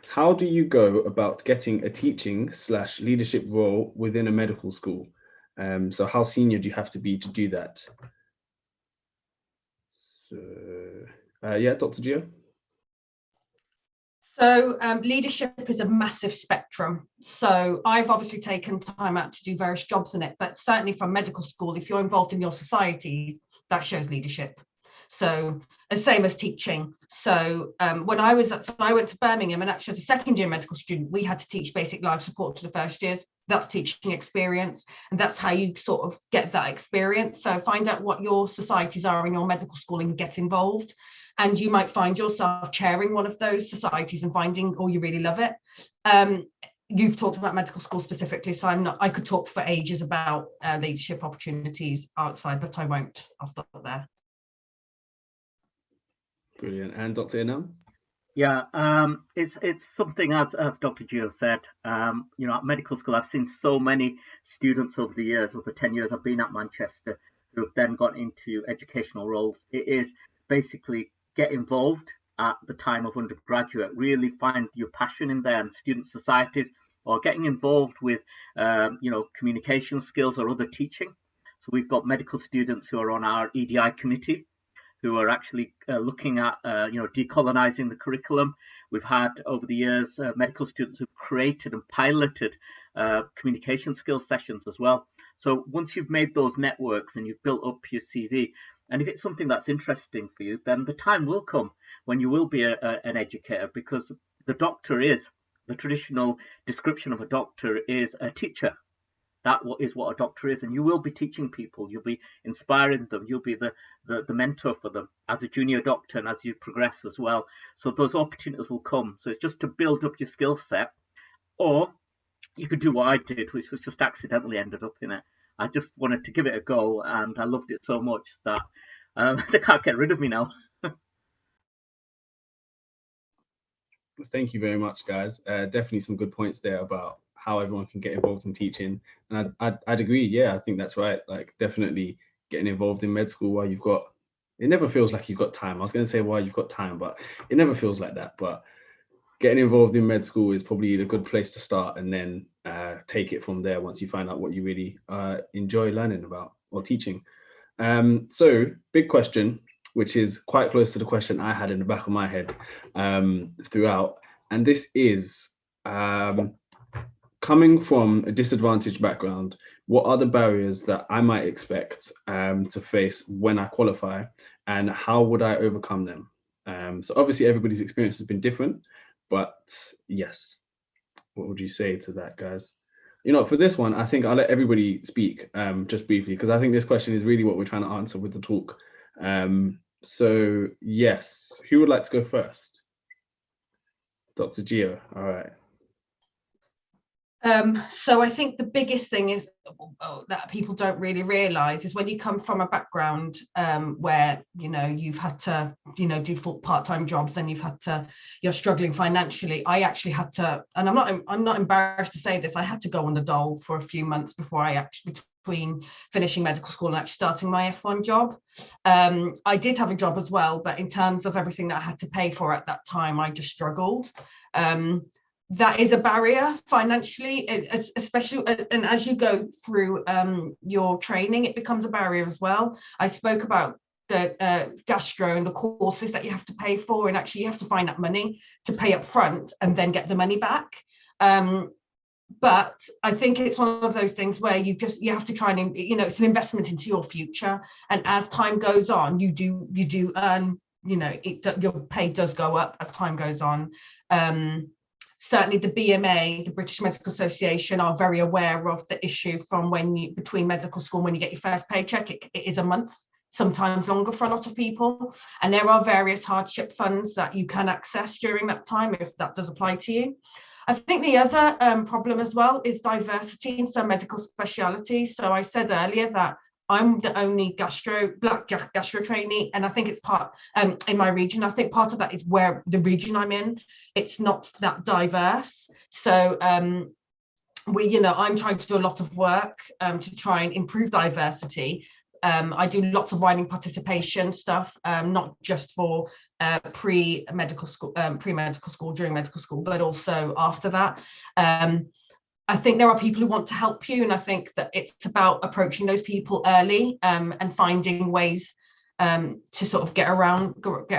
how do you go about getting a teaching/leadership role within a medical school? So how senior do you have to be to do that? So, yeah, Dr. Gio? So leadership is a massive spectrum. So I've obviously taken time out to do various jobs in it, but certainly from medical school, if you're involved in your societies, that shows leadership. So the same as teaching. So when I went to Birmingham, and actually as a second year medical student, we had to teach basic life support to the first years. That's teaching experience, and that's how you sort of get that experience. So find out what your societies are in your medical school and get involved. And you might find yourself chairing one of those societies and finding, oh, you really love it. You've talked about medical school specifically, so I could talk for ages about leadership opportunities outside, but I won't. I'll stop there. Brilliant. And Dr. Inam? Yeah, it's something as Dr. Gio said. You know, at medical school, I've seen so many students over the years, over the 10 years I've been at Manchester, who have then got into educational roles. It is basically get involved at the time of undergraduate, really find your passion in there, and student societies, or getting involved with, you know, communication skills or other teaching. So we've got medical students who are on our EDI committee, who are actually looking at, you know, decolonizing the curriculum. We've had over the years medical students who've created and piloted communication skills sessions as well. So once you've made those networks and you've built up your CV, and if it's something that's interesting for you, then the time will come when you will be an educator, because the traditional description of a doctor is a teacher. That is what a doctor is, and you will be teaching people. You'll be inspiring them. You'll be the mentor for them as a junior doctor and as you progress as well. So those opportunities will come. So it's just to build up your skill set, or you could do what I did, which was just accidentally ended up in it. I just wanted to give it a go, and I loved it so much that they can't get rid of me now. Thank you very much, guys. Definitely some good points there about how everyone can get involved in teaching. And I'd agree. Yeah, I think that's right. Like, definitely getting involved in med school while it never feels like you've got time. I was going to say while you've got time, but it never feels like that. But getting involved in med school is probably a good place to start, and then take it from there once you find out what you really enjoy learning about or teaching. So big question, which is quite close to the question I had in the back of my head throughout. And this is, coming from a disadvantaged background, what are the barriers that I might expect to face when I qualify, and how would I overcome them? So obviously everybody's experience has been different, but yes, what would you say to that, guys? You know, for this one, I think I'll let everybody speak just briefly, because I think this question is really what we're trying to answer with the talk. So yes, who would like to go first? Dr. Gio, all right. So I think the biggest thing is that people don't really realize is when you come from a background where, you know, you've had to, you know, do full part-time jobs, and you're struggling financially. I actually had to, and I'm not embarrassed to say this, I had to go on the dole for a few months before I actually, between finishing medical school and actually starting my F1 job. I did have a job as well, but in terms of everything that I had to pay for at that time, I just struggled. That is a barrier financially, especially, and as you go through your training, it becomes a barrier as well. I spoke about the gastro and the courses that you have to pay for, and actually you have to find that money to pay up front and then get the money back. But I think it's one of those things where you have to try and, you know, it's an investment into your future, and as time goes on, you earn, you know, your pay does go up as time goes on. certainly the BMA, the British Medical Association, are very aware of the issue from between medical school and when you get your first paycheck. It is a month, sometimes longer for a lot of people. And there are various hardship funds that you can access during that time if that does apply to you. I think the other problem as well is diversity in some medical specialities. So I said earlier that I'm the only black gastro trainee, and I think it's part in my region. I think part of that is where the region I'm in, it's not that diverse. So I'm trying to do a lot of work to try and improve diversity. I do lots of widening participation stuff, not just for pre-medical school, during medical school, but also after that. I think there are people who want to help you, and I think that it's about approaching those people early and finding ways to sort of get around it.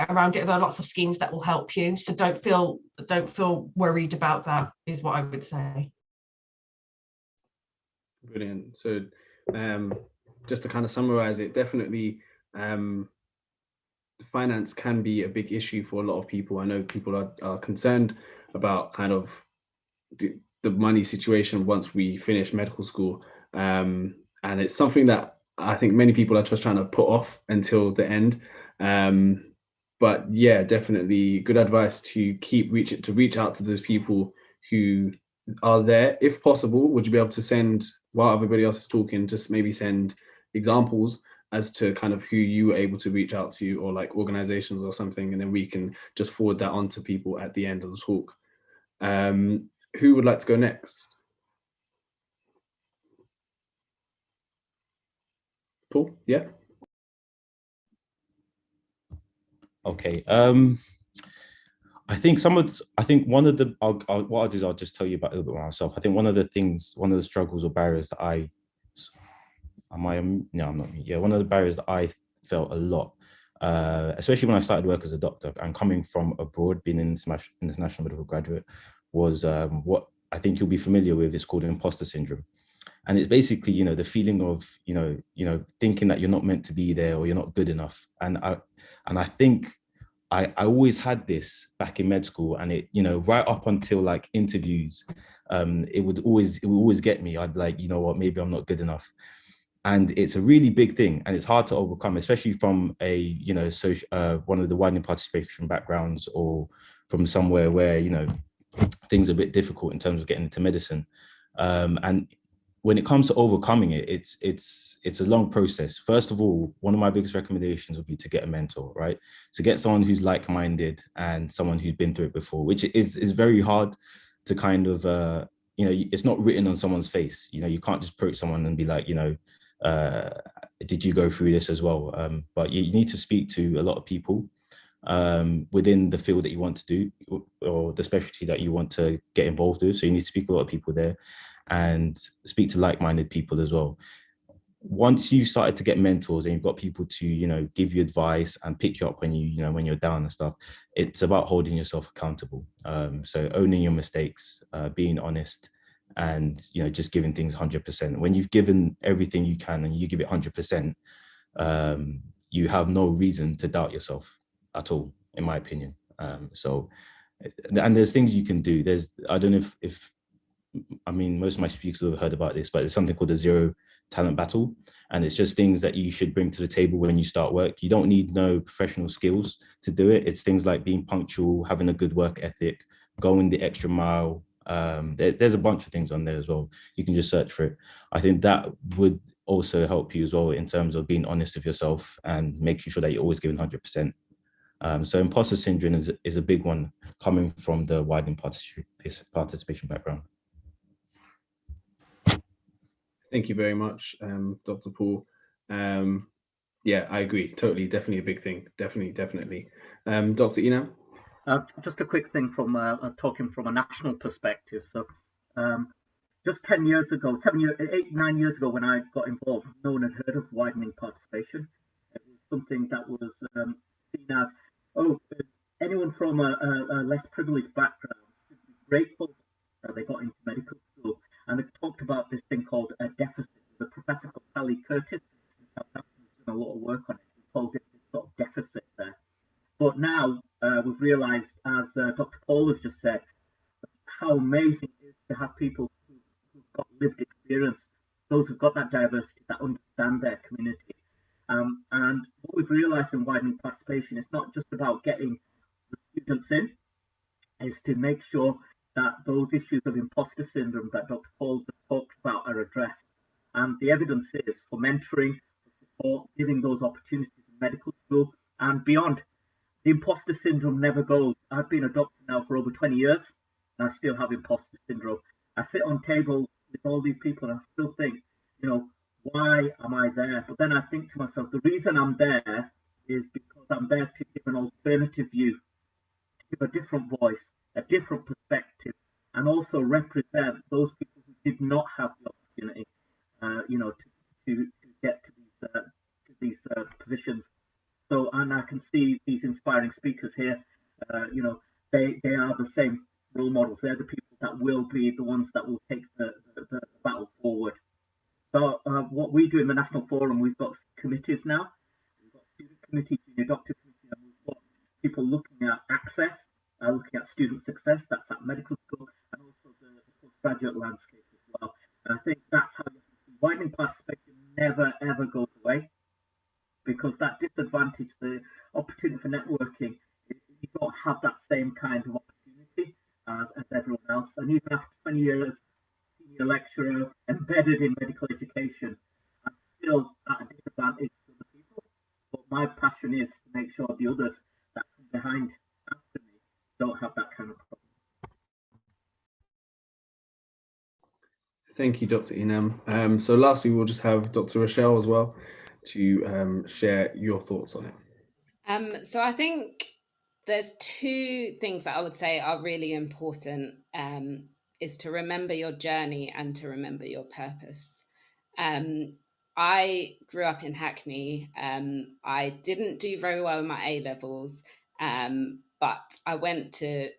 There are lots of schemes that will help you, so don't feel worried about that, is what I would say. Brilliant. So just to kind of summarize it, definitely finance can be a big issue for a lot of people. I know people are concerned about kind of the money situation once we finish medical school, and it's something that I think many people are just trying to put off until the end. But yeah, definitely good advice to reach out to those people who are there. If possible, would you be able to send, while everybody else is talking, just maybe send examples as to kind of who you were able to reach out to, or like organizations or something, and then we can just forward that on to people at the end of the talk. Who would like to go next? Paul? Yeah. Okay. I think one of the what I'll do is I'll just tell you about a little bit about myself. I think one of the struggles or barriers that one of the barriers that I felt a lot, especially when I started work as a doctor and coming from abroad, being an international medical graduate, was what I think you'll be familiar with is called imposter syndrome. And it's basically, the feeling of, thinking that you're not meant to be there or you're not good enough. And I think I always had this back in med school, and it, right up until like interviews, it would always get me. I'd like, you know what, maybe I'm not good enough. And it's a really big thing, and it's hard to overcome, especially from a, one of the widening participation backgrounds, or from somewhere where, things are a bit difficult in terms of getting into medicine. And when it comes to overcoming it, it's a long process. First of all, one of my biggest recommendations would be to get a mentor, right? To get someone who's like-minded and someone who's been through it before, which is very hard to kind of, it's not written on someone's face. You can't just approach someone and be like, did you go through this as well? But you need to speak to a lot of people within the field that you want to do, or the specialty that you want to get involved with. So you need to speak to a lot of people there, and speak to like-minded people as well. Once you've started to get mentors and you've got people to, give you advice and pick you up when when you're down and stuff, it's about holding yourself accountable. So owning your mistakes, being honest, and, just giving things 100%. When you've given everything you can and you give it 100%, you have no reason to doubt yourself at all, in my opinion. And there's things you can do. I don't know if most of my speakers have heard about this, but there's something called the zero talent battle. And it's just things that you should bring to the table when you start work. You don't need no professional skills to do it. It's things like being punctual, having a good work ethic, going the extra mile. There's a bunch of things on there as well. You can just search for it. I think that would also help you as well in terms of being honest with yourself and making sure that you're always giving 100%. So imposter syndrome is a big one, coming from the widening participation background. Thank you very much, Dr. Paul. Yeah, I agree. Totally, definitely a big thing. Definitely. Dr. Enam? Just a quick thing from talking from a national perspective. So just 10 years ago, 9 years ago, when I got involved, no one had heard of widening participation. It was something that was seen as, anyone from a less privileged background should be grateful that they got into medical school. And they talked about this thing called a deficit. The professor called Sally Curtis in Southampton has done a lot of work on it. He called it this sort of deficit there. But now we've realised, as Dr. Paul has just said, how amazing it is to have people who've got lived experience, those who've got that diversity, that understand their community. And what we've realised in widening participation is not just about getting the students in, is to make sure that those issues of imposter syndrome that Dr. Paul just talked about are addressed. And the evidence is for mentoring, for support, giving those opportunities in medical school and beyond. The imposter syndrome never goes. I've been a doctor now for over 20 years, and I still have imposter syndrome. I sit on tables with all these people and I still think, why am I there? But then I think to myself, the reason I'm there is because I'm there to give an alternative view, to give a different voice, a different perspective, and also represent those people who did not have the opportunity, to get to these positions. So, and I can see these inspiring speakers here. They are the same role models. They're the people that will be the ones that will take the battle forward. So, what we do in the National Forum, we've got committees now. We've got student committee, junior doctor committee, and we've got people looking at access, looking at student success. That's at medical school, and also the postgraduate landscape as well. And I think that's how widening participation never ever goes away, because that disadvantage, the opportunity for networking, you don't have that same kind of opportunity as everyone else. And even after 20 years, senior lecturer, embedded in medical education, I'm still at a disadvantage to other people. But my passion is to make sure the others that come behind after me don't have that kind of problem. Thank you, Dr. Inam. So lastly, we'll just have Dr. Rochelle as well to share your thoughts on it. So I think there's two things that I would say are really important, is to remember your journey and to remember your purpose. I grew up in Hackney. I didn't do very well in my A levels, but I went to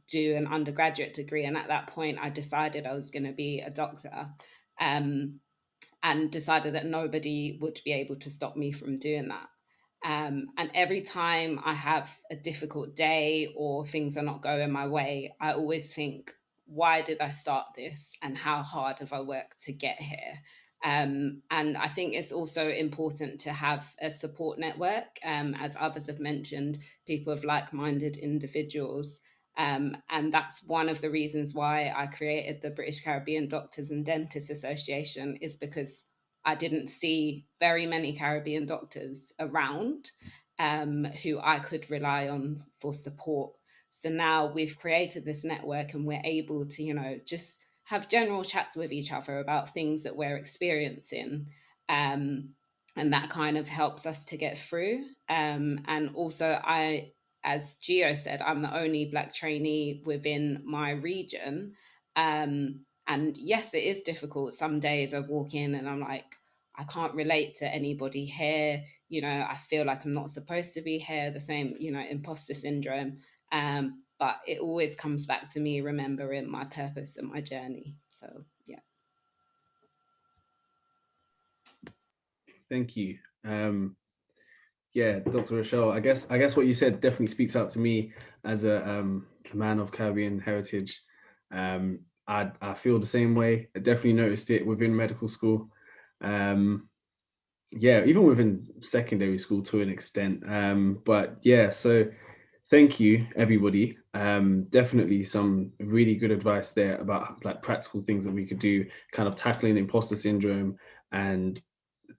do an undergraduate degree, and at that point I decided I was going to be a doctor, and decided that nobody would be able to stop me from doing that. And every time I have a difficult day or things are not going my way, I always think, why did I start this, and how hard have I worked to get here? And I think it's also important to have a support network, as others have mentioned, people of like-minded individuals. And that's one of the reasons why I created the British Caribbean Doctors and Dentists Association, is because I didn't see very many Caribbean doctors around who I could rely on for support. So now we've created this network and we're able to, just have general chats with each other about things that we're experiencing. And that kind of helps us to get through. And also as Gio said, I'm the only Black trainee within my region. And yes, it is difficult. Some days I walk in and I'm like, I can't relate to anybody here. I feel like I'm not supposed to be here, the same, imposter syndrome. But it always comes back to me remembering my purpose and my journey. So, yeah. Thank you. Yeah, Dr. Rochelle, I guess what you said definitely speaks out to me as a man of Caribbean heritage. I feel the same way. I definitely noticed it within medical school. Yeah, even within secondary school to an extent. But yeah, so thank you, everybody. Definitely some really good advice there about like practical things that we could do, kind of tackling imposter syndrome and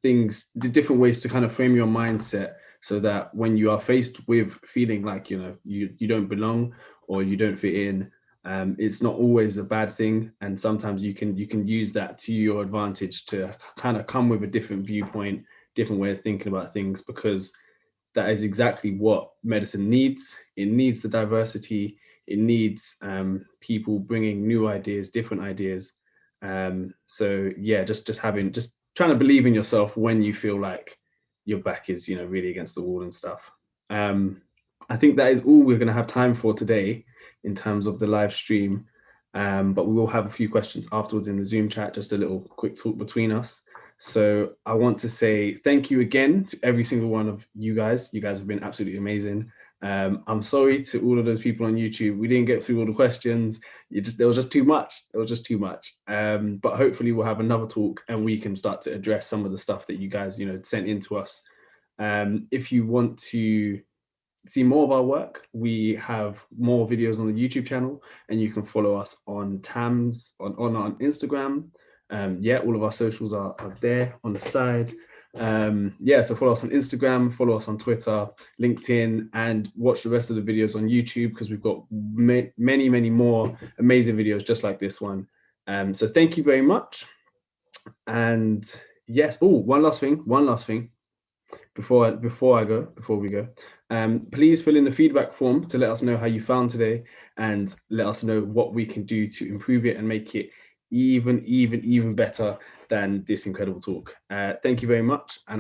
things, the different ways to kind of frame your mindset so that when you are faced with feeling like, you don't belong or you don't fit in, it's not always a bad thing. And sometimes you can use that to your advantage to kind of come with a different viewpoint, different way of thinking about things, because that is exactly what medicine needs. It needs the diversity. It needs people bringing new ideas, different ideas. So yeah, just trying to believe in yourself when you feel like your back is, really against the wall and stuff. I think that is all we're going to have time for today in terms of the live stream. But we will have a few questions afterwards in the Zoom chat, just a little quick talk between us. So I want to say thank you again to every single one of you guys. You guys have been absolutely amazing. I'm sorry to all of those people on YouTube. We didn't get through all the questions. There was just too much. It was just too much. But hopefully we'll have another talk and we can start to address some of the stuff that you guys, sent in to us. If you want to see more of our work, we have more videos on the YouTube channel, and you can follow us on TAMS on Instagram. All of our socials are there on the side. So follow us on Instagram, follow us on Twitter, LinkedIn, and watch the rest of the videos on YouTube, because we've got many more amazing videos just like this one. So thank you very much. And yes, one last thing before we go. Please fill in the feedback form to let us know how you found today, and let us know what we can do to improve it and make it even better than this incredible talk. Thank you very much, and